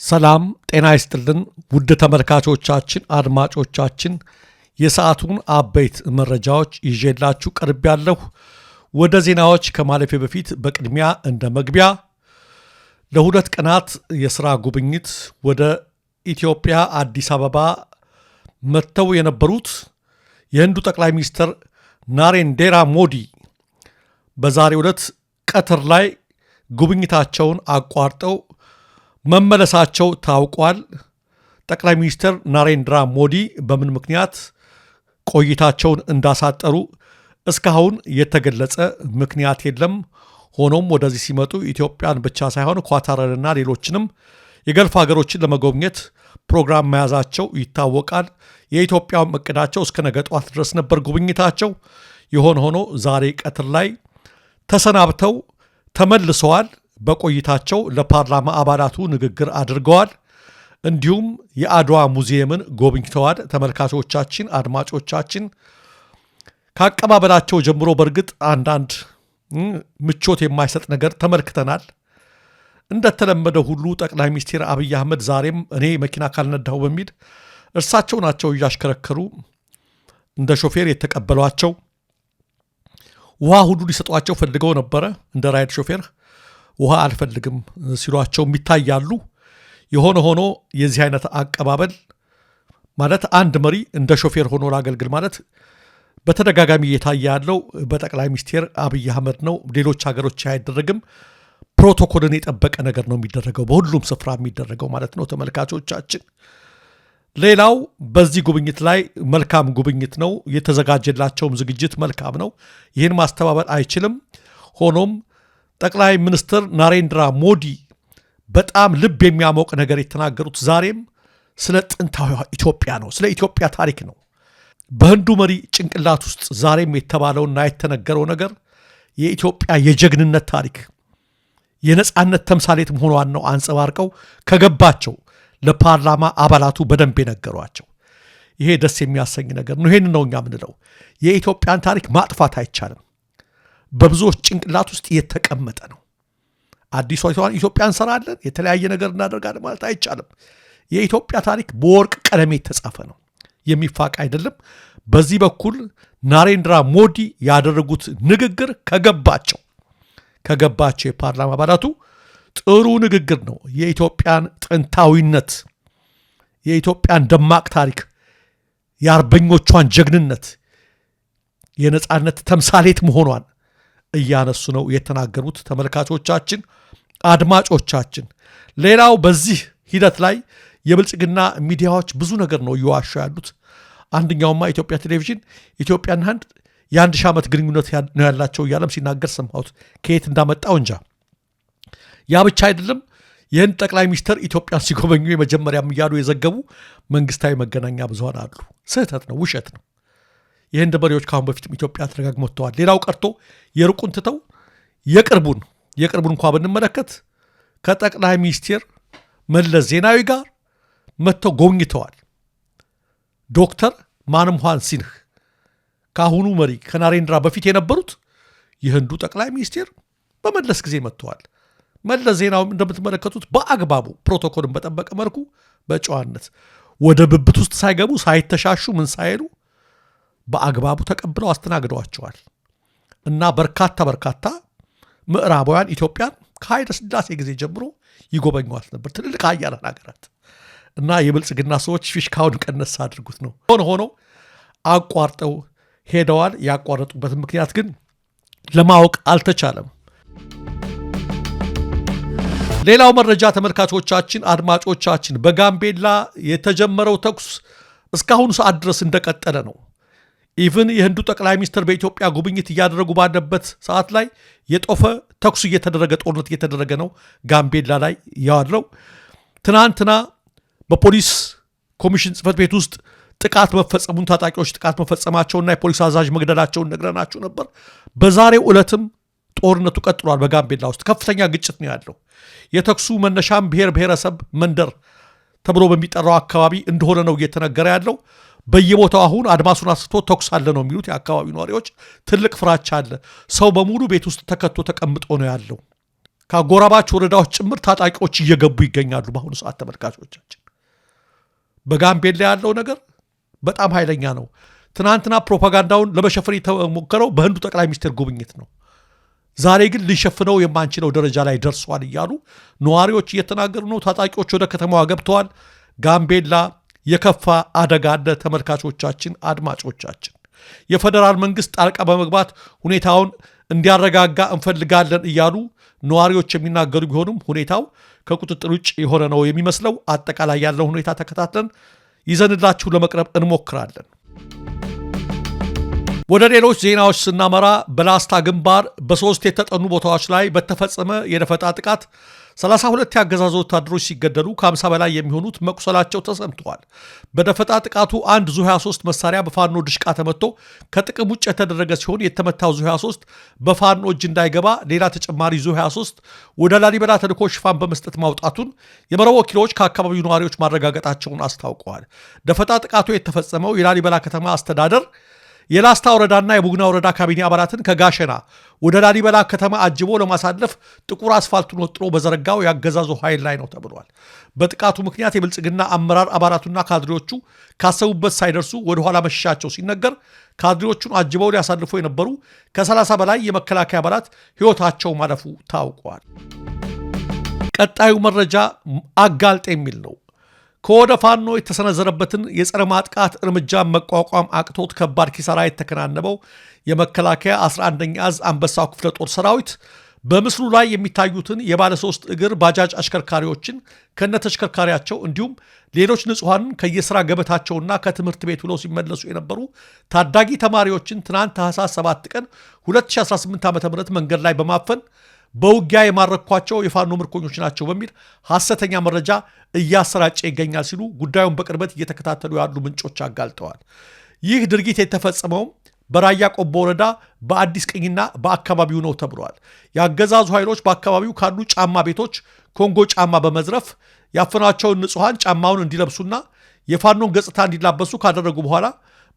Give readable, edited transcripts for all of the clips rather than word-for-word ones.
ሰላም ጤና ይስጥልን ውድ ተመልካቾቻችን አድማጮቻችን የሰዓቱን አበይት መረጃዎች ይዤላችሁ ቀርቤያለሁ። ወደ ዜናዎች ከማለፌ በፊት በቅድሚያ እንደ መግቢያ ለሁለት ቀናት የሥራ ጉብኝት ወደ ኢትዮጵያ አዲስ አበባ መጥተው የነበሩት የህንዱ ጠቅላይ ሚኒስትር ናሬንዴራ ሞዲ በዛሬው ዕለት ቀትር ላይ ጉብኝታቸውን አቋርጠው መመለሳቸው ታውቋል። ጠቅላይ ሚኒስትር ናሬንድራ ሞዲ በምን ምክንያት ቆይታቸውን እንዳሳጠሩ እስካሁን የተገለጸ ምክንያት የለም። ሆኖም ወደዚህ ሲመጡ ኢትዮጵያን ብቻ ሳይሆን ኳታርንና ሌሎችንም የገልፍ ሀገሮችን ለመጎብኘት ፕሮግራም መያዛቸው ይታወቃል። የኢትዮጵያ እቅዳቸው እስከ ነገ ጠዋት ድረስ ነበር ጉብኝታቸው። የሆነ ሆኖ ዛሬ ቀትር ላይ ተሰናብተው ተመልሰዋል። በቆይታቸው ለፓርላማ አባላቱ ንግግር አድርገዋል። እንዲሁም የአድዋ ሙዚየምን ጎብኝተዋል። ተመልካቾቻችን አድማጮቻችን ከአቀባበላቸው ጀምሮ በእርግጥ አንዳንድ ምቾት የማይሰጥ ነገር ተመልክተናል። እንደተለመደ ሁሉ ጠቅላይ ሚኒስትር አብይ አህመድ ዛሬም እኔ መኪና ካልነዳሁ በሚል እርሳቸው ናቸው እያሽከረከሩ እንደ ሾፌር የተቀበሏቸው። ውሃ ሁሉ ሊሰጧቸው ፈልገው ነበረ። እንደ ራይድ ሾፌር ውሃ አልፈልግም ሲሏቸው ይታያሉ። የሆነ ሆኖ የዚህ አይነት አቀባበል ማለት አንድ መሪ እንደ ሾፌር ሆኖ ላገልግል ማለት በተደጋጋሚ እየታየ ያለው በጠቅላይ ሚኒስትር አብይ አህመድ ነው። ሌሎች ሀገሮች አይደረግም። ፕሮቶኮልን የጠበቀ ነገር ነው የሚደረገው፣ በሁሉም ስፍራ የሚደረገው ማለት ነው። ተመልካቾቻችን ሌላው በዚህ ጉብኝት ላይ መልካም ጉብኝት ነው የተዘጋጀላቸውም ዝግጅት መልካም ነው። ይህን ማስተባበል አይችልም። ሆኖም ጠቅላይ ሚኒስትር ናሬንድራ ሞዲ በጣም ልብ የሚያሞቅ ነገር የተናገሩት ዛሬም ስለ ጥንታዊ ኢትዮጵያ ነው፣ ስለ ኢትዮጵያ ታሪክ ነው። በህንዱ መሪ ጭንቅላት ውስጥ ዛሬም የተባለውና የተነገረው ነገር የኢትዮጵያ የጀግንነት ታሪክ የነጻነት ተምሳሌት መሆኗን ነው አንጸባርቀው ከገባቸው ለፓርላማ አባላቱ በደንብ የነገሯቸው። ይሄ ደስ የሚያሰኝ ነገር ነው። ይሄን ነው እኛ ምንለው። የኢትዮጵያን ታሪክ ማጥፋት አይቻልም። በብዙዎች ጭንቅላት ውስጥ የተቀመጠ ነው። አዲሷ ኢትዮጵያ እንሰራለን፣ የተለያየ ነገር እናደርጋለን ማለት አይቻልም። የኢትዮጵያ ታሪክ በወርቅ ቀለም የተጻፈ ነው፣ የሚፋቅ አይደለም። በዚህ በኩል ናሬንድራ ሞዲ ያደረጉት ንግግር ከገባቸው የፓርላማ አባላቱ ጥሩ ንግግር ነው። የኢትዮጵያን ጥንታዊነት፣ የኢትዮጵያን ደማቅ ታሪክ፣ የአርበኞቿን ጀግንነት፣ የነጻነት ተምሳሌት መሆኗን እያነሱ ነው የተናገሩት። ተመልካቾቻችን አድማጮቻችን፣ ሌላው በዚህ ሂደት ላይ የብልጽግና ሚዲያዎች ብዙ ነገር ነው እየዋሹ ያሉት። አንደኛውማ ኢትዮጵያ ቴሌቪዥን ኢትዮጵያና ህንድ የ1000 ዓመት ግንኙነት ነው ያላቸው እያለም ሲናገር ሰማሁት። ከየት እንዳመጣው እንጃ። ያ ብቻ አይደለም። የህንድ ጠቅላይ ሚኒስትር ኢትዮጵያን ሲጎበኙ የመጀመሪያም እያሉ የዘገቡ መንግስታዊ መገናኛ ብዙሃን አሉ። ስህተት ነው፣ ውሸት ነው። የህንድ መሪዎች ካሁን በፊትም ኢትዮጵያ ተረጋግመው መጥተዋል። ሌላው ቀርቶ የሩቁን ትተው የቅርቡን እንኳ ብንመለከት ከጠቅላይ ሚኒስትር መለስ ዜናዊ ጋር መጥተው ጎብኝተዋል። ዶክተር ማንሞሃን ሲንህ ከአሁኑ መሪ ከናሬንድራ በፊት የነበሩት የህንዱ ጠቅላይ ሚኒስትር በመለስ ጊዜ መጥተዋል። መለስ ዜናዊም እንደምትመለከቱት በአግባቡ ፕሮቶኮልን በጠበቀ መልኩ በጨዋነት ወደ ብብት ውስጥ ሳይገቡ ሳይተሻሹ ምን ሳይሉ በአግባቡ ተቀብለው አስተናግደዋቸዋል። እና በርካታ ምዕራባውያን ኢትዮጵያን ከኃይለ ሥላሴ ጊዜ ጀምሮ ይጎበኟት ነበር፣ ትልልቅ ሀያላን ሀገራት። እና የብልጽግና ሰዎች ፊሽካውን ቀነስ አድርጉት ነው። ሆኖ አቋርጠው ሄደዋል። ያቋረጡበት ምክንያት ግን ለማወቅ አልተቻለም። ሌላው መረጃ ተመልካቾቻችን አድማጮቻችን፣ በጋምቤላ የተጀመረው ተኩስ እስካሁኑ ሰዓት ድረስ እንደቀጠለ ነው። ኢቭን የህንዱ ጠቅላይ ሚኒስትር በኢትዮጵያ ጉብኝት እያደረጉ ባለበት ሰዓት ላይ የጦፈ ተኩስ እየተደረገ ጦርነት እየተደረገ ነው ጋምቤላ ላይ ያለው። ትናንትና በፖሊስ ኮሚሽን ጽሕፈት ቤት ውስጥ ጥቃት መፈጸሙን ታጣቂዎች ጥቃት መፈጸማቸውና የፖሊስ አዛዥ መግደላቸውን ነግረናችሁ ነበር። በዛሬው ዕለትም ጦርነቱ ቀጥሏል። በጋምቤላ ውስጥ ከፍተኛ ግጭት ነው ያለው። የተኩሱ መነሻም ብሔር ብሔረሰብ መንደር ተብሎ በሚጠራው አካባቢ እንደሆነ ነው እየተነገረ ያለው። በየቦታው አሁን አድማሱን አስቶ ተኩስ አለ ነው የሚሉት የአካባቢው ነዋሪዎች። ትልቅ ፍራቻ አለ። ሰው በሙሉ ቤት ውስጥ ተከቶ ተቀምጦ ነው ያለው። ከአጎራባች ወረዳዎች ጭምር ታጣቂዎች እየገቡ ይገኛሉ። በአሁኑ ሰዓት ተመልካቾቻችን በጋምቤላ ያለው ነገር በጣም ኃይለኛ ነው። ትናንትና ፕሮፓጋንዳውን ለመሸፈን የተሞከረው በህንዱ ጠቅላይ ሚኒስትር ጉብኝት ነው። ዛሬ ግን ልንሸፍነው የማንችለው ደረጃ ላይ ደርሷል እያሉ ነዋሪዎች እየተናገሩ ነው። ታጣቂዎች ወደ ከተማዋ ገብተዋል። ጋምቤላ የከፋ አደጋ አለ። ተመልካቾቻችን፣ አድማጮቻችን የፌዴራል መንግስት ጣልቃ በመግባት ሁኔታውን እንዲያረጋጋ እንፈልጋለን እያሉ ነዋሪዎች የሚናገሩ ቢሆንም ሁኔታው ከቁጥጥር ውጭ የሆነ ነው የሚመስለው። አጠቃላይ ያለው ሁኔታ ተከታትለን ይዘንላችሁ ለመቅረብ እንሞክራለን። ወደ ሌሎች ዜናዎች ስናመራ በላስታ ግንባር በ3 የተጠኑ ቦታዎች ላይ በተፈጸመ የደፈጣ ጥቃት 32 የአገዛዙ ወታደሮች ሲገደሉ ከ50 በላይ የሚሆኑት መቁሰላቸው ተሰምተዋል። በደፈጣ ጥቃቱ አንድ ዙ23 መሳሪያ በፋኖ ድሽቃ ተመቶ ከጥቅም ውጭ የተደረገ ሲሆን የተመታው ዙ23 በፋኖ እጅ እንዳይገባ ሌላ ተጨማሪ ዙ23 ወደ ላሊበላ ተልኮ ሽፋን በመስጠት ማውጣቱን የመረብ ወኪሎች ከአካባቢው ነዋሪዎች ማረጋገጣቸውን አስታውቀዋል። ደፈጣ ጥቃቱ የተፈጸመው የላሊበላ ከተማ አስተዳደር የላስታ ወረዳና የቡግና ወረዳ ካቢኔ አባላትን ከጋሸና ወደ ላሊበላ ከተማ አጅቦ ለማሳለፍ ጥቁር አስፋልቱን ወጥሮ በዘረጋው ያገዛዙ ኃይል ላይ ነው ተብሏል። በጥቃቱ ምክንያት የብልጽግና አመራር አባላቱና ካድሬዎቹ ካሰቡበት ሳይደርሱ ወደኋላ መሸሻቸው ሲነገር ካድሬዎቹን አጅበው ሊያሳልፉ የነበሩ ከ30 በላይ የመከላከያ አባላት ሕይወታቸው ማለፉ ታውቋል። ቀጣዩ መረጃ አጋልጥ የሚል ነው። ከወደ ፋኖ የተሰነዘረበትን የጸረ ማጥቃት እርምጃ መቋቋም አቅቶት ከባድ ኪሳራ የተከናነበው የመከላከያ 11ኛ እዝ አንበሳው ክፍለ ጦር ሰራዊት በምስሉ ላይ የሚታዩትን የባለ 3 እግር ባጃጅ አሽከርካሪዎችን ከነተሽከርካሪያቸው እንዲሁም ሌሎች ንጹሐንን ከየስራ ገበታቸውና ከትምህርት ቤት ብለው ሲመለሱ የነበሩ ታዳጊ ተማሪዎችን ትናንት ታኅሳስ 7 ቀን 2018 ዓ.ም መንገድ ላይ በማፈን በውጊያ የማረኳቸው የፋኖ ምርኮኞች ናቸው በሚል ሐሰተኛ መረጃ እያሰራጨ ይገኛል ሲሉ ጉዳዩን በቅርበት እየተከታተሉ ያሉ ምንጮች አጋልጠዋል። ይህ ድርጊት የተፈጸመውም በራያ ቆቦ ወረዳ በአዲስ ቅኝና በአካባቢው ነው ተብሏል። የአገዛዙ ኃይሎች በአካባቢው ካሉ ጫማ ቤቶች ኮንጎ ጫማ በመዝረፍ ያፈኗቸውን ንጹሐን ጫማውን እንዲለብሱና የፋኖን ገጽታ እንዲላበሱ ካደረጉ በኋላ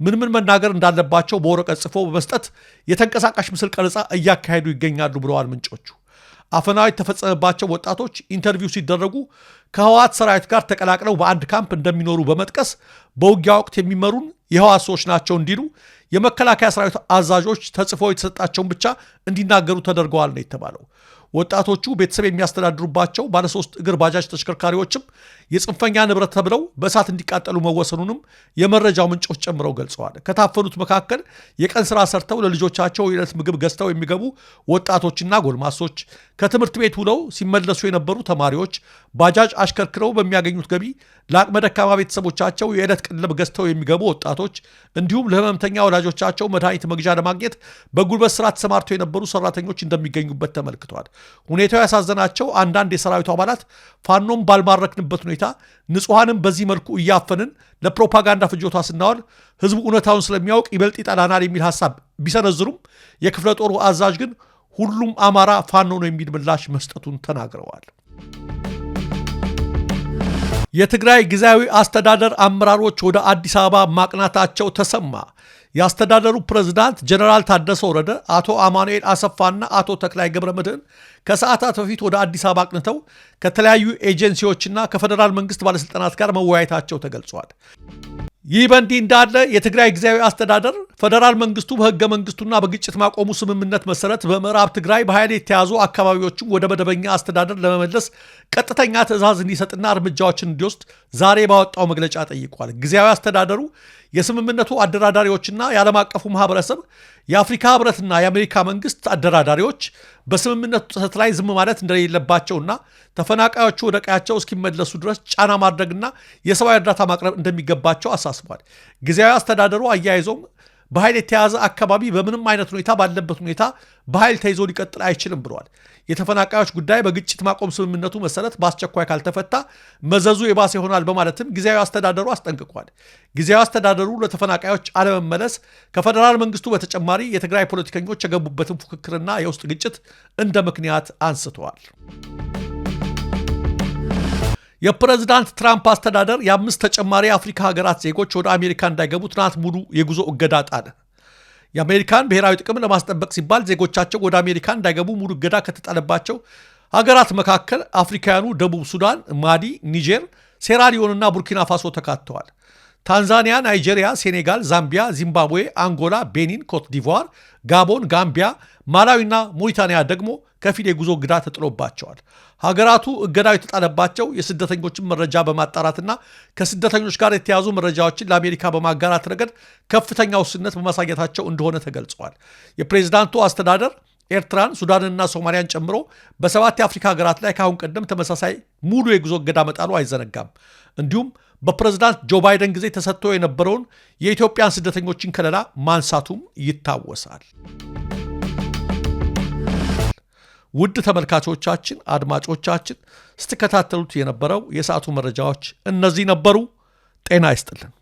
ምን መናገር እንዳለባቸው በወረቀት ጽፎ በመስጠት የተንቀሳቃሽ ምስል ቀረጻ እያካሄዱ ይገኛሉ ብለዋል ምንጮቹ። አፈናው የተፈጸመባቸው ወጣቶች ኢንተርቪው ሲደረጉ ከህወሓት ሰራዊት ጋር ተቀላቅለው በአንድ ካምፕ እንደሚኖሩ በመጥቀስ በውጊያ ወቅት የሚመሩን የህወሓት ሰዎች ናቸው እንዲሉ የመከላከያ ሰራዊት አዛዦች ተጽፎ የተሰጣቸውን ብቻ እንዲናገሩ ተደርገዋል ነው የተባለው። ወጣቶቹ ቤተሰብ የሚያስተዳድሩባቸው ባለሶስት እግር ባጃጅ ተሽከርካሪዎችም የጽንፈኛ ንብረት ተብለው በእሳት እንዲቃጠሉ መወሰኑንም የመረጃው ምንጮች ጨምረው ገልጸዋል። ከታፈኑት መካከል የቀን ስራ ሰርተው ለልጆቻቸው የዕለት ምግብ ገዝተው የሚገቡ ወጣቶችና ጎልማሶች፣ ከትምህርት ቤት ውለው ሲመለሱ የነበሩ ተማሪዎች፣ ባጃጅ አሽከርክረው በሚያገኙት ገቢ ለአቅመ ደካማ ቤተሰቦቻቸው የዕለት ቀለብ ገዝተው የሚገቡ ወጣቶች እንዲሁም ለህመምተኛ ወላጆቻቸው መድኃኒት መግዣ ለማግኘት በጉልበት ስራ ተሰማርተው የነበሩ ሰራተኞች እንደሚገኙበት ተመልክቷል። ሁኔታው ያሳዘናቸው አንዳንድ የሰራዊቱ አባላት ፋኖም ባልማረክንበት ሁኔታ ንጹሐንም በዚህ መልኩ እያፈንን ለፕሮፓጋንዳ ፍጆታ ስናወል ህዝቡ እውነታውን ስለሚያውቅ ይበልጥ ይጠላናል የሚል ሀሳብ ቢሰነዝሩም የክፍለ ጦሩ አዛዥ ግን ሁሉም አማራ ፋኖ ነው የሚል ምላሽ መስጠቱን ተናግረዋል። የትግራይ ጊዜያዊ አስተዳደር አመራሮች ወደ አዲስ አበባ ማቅናታቸው ተሰማ። የአስተዳደሩ ፕሬዝዳንት ጀነራል ታደሰ ወረደ፣ አቶ አማኑኤል አሰፋና አቶ ተክላይ ገብረ መድህን ከሰዓታት በፊት ወደ አዲስ አበባ አቅንተው ከተለያዩ ኤጀንሲዎችና ከፌዴራል መንግስት ባለስልጣናት ጋር መወያየታቸው ተገልጿል። ይህ በእንዲህ እንዳለ የትግራይ ጊዜያዊ አስተዳደር ፌዴራል መንግስቱ በህገ መንግስቱና በግጭት ማቆሙ ስምምነት መሰረት በምዕራብ ትግራይ በኃይል የተያዙ አካባቢዎችን ወደ መደበኛ አስተዳደር ለመመለስ ቀጥተኛ ትዕዛዝ እንዲሰጥና እርምጃዎችን እንዲወስድ ዛሬ ባወጣው መግለጫ ጠይቋል። ጊዜያዊ አስተዳደሩ የስምምነቱ አደራዳሪዎችና የዓለም አቀፉ ማህበረሰብ የአፍሪካ ህብረትና የአሜሪካ መንግስት አደራዳሪዎች በስምምነቱ ጥሰት ላይ ዝም ማለት እንደሌለባቸውና ተፈናቃዮቹ ወደ ቀያቸው እስኪመለሱ ድረስ ጫና ማድረግና የሰብአዊ እርዳታ ማቅረብ እንደሚገባቸው አሳስቧል። ጊዜያዊ አስተዳደሩ አያይዞም በኃይል የተያዘ አካባቢ በምንም አይነት ሁኔታ ባለበት ሁኔታ በኃይል ተይዞ ሊቀጥል አይችልም ብለዋል። የተፈናቃዮች ጉዳይ በግጭት ማቆም ስምምነቱ መሰረት በአስቸኳይ ካልተፈታ መዘዙ የባሰ ይሆናል በማለትም ጊዜያዊ አስተዳደሩ አስጠንቅቋል። ጊዜያዊ አስተዳደሩ ለተፈናቃዮች አለመመለስ ከፌዴራል መንግስቱ በተጨማሪ የትግራይ ፖለቲከኞች የገቡበትን ፉክክርና የውስጥ ግጭት እንደ ምክንያት አንስተዋል። የፕሬዝዳንት ትራምፕ አስተዳደር የ5 ተጨማሪ የአፍሪካ ሀገራት ዜጎች ወደ አሜሪካ እንዳይገቡ ትናንት ሙሉ የጉዞ እገዳ ጣለ። የአሜሪካን ብሔራዊ ጥቅም ለማስጠበቅ ሲባል ዜጎቻቸው ወደ አሜሪካ እንዳይገቡ ሙሉ እገዳ ከተጣለባቸው ሀገራት መካከል አፍሪካውያኑ ደቡብ ሱዳን፣ ማሊ፣ ኒጀር፣ ሴራሊዮንና ቡርኪና ፋሶ ተካተዋል። ታንዛኒያ፣ ናይጄሪያ፣ ሴኔጋል፣ ዛምቢያ፣ ዚምባብዌ፣ አንጎላ፣ ቤኒን፣ ኮት ዲቯር፣ ጋቦን፣ ጋምቢያ፣ ማላዊና ሞሪታንያ ደግሞ ከፊል የጉዞ እገዳ ተጥሎባቸዋል። ሀገራቱ እገዳው የተጣለባቸው የስደተኞችን መረጃ በማጣራትና ከስደተኞች ጋር የተያዙ መረጃዎችን ለአሜሪካ በማጋራት ረገድ ከፍተኛ ውስንነት በማሳየታቸው እንደሆነ ተገልጸዋል። የፕሬዝዳንቱ አስተዳደር ኤርትራን፣ ሱዳንና ሶማሊያን ጨምሮ በ7 የአፍሪካ ሀገራት ላይ ከአሁን ቀደም ተመሳሳይ ሙሉ የጉዞ እገዳ መጣሉ አይዘነጋም። እንዲሁም በፕሬዝዳንት ጆ ባይደን ጊዜ ተሰጥቶ የነበረውን የኢትዮጵያን ስደተኞችን ከለላ ማንሳቱም ይታወሳል። ውድ ተመልካቾቻችን፣ አድማጮቻችን ስትከታተሉት የነበረው የሰዓቱ መረጃዎች እነዚህ ነበሩ። ጤና ይስጥልን።